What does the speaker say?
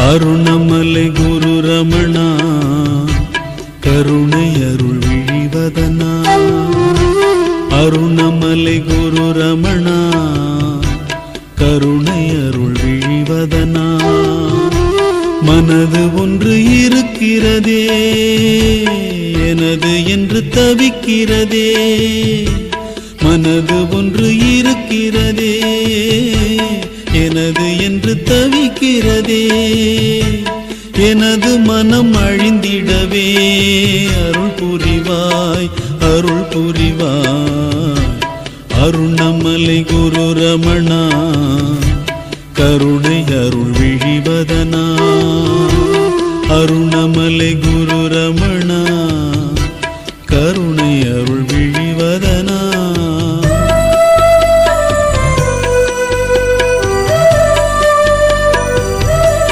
அருணமலை குரு ரமணா கருணை அருள் விழிவதனா அருணமலை குரு ரமணா கருணை அருள் விழிவதனா மனது ஒன்று இருக்கிறதே எனது என்று தவிக்கிறதே மனது ஒன்று இருக்கிறதே எனது என்று தவிக்கிறதே எனது மனம் அழிந்திடவே அருள் புரிவாய் அருள் புரிவாய் அருணமலை குரு ரமணா கருணை அருள் விழிவதனா அருணமலை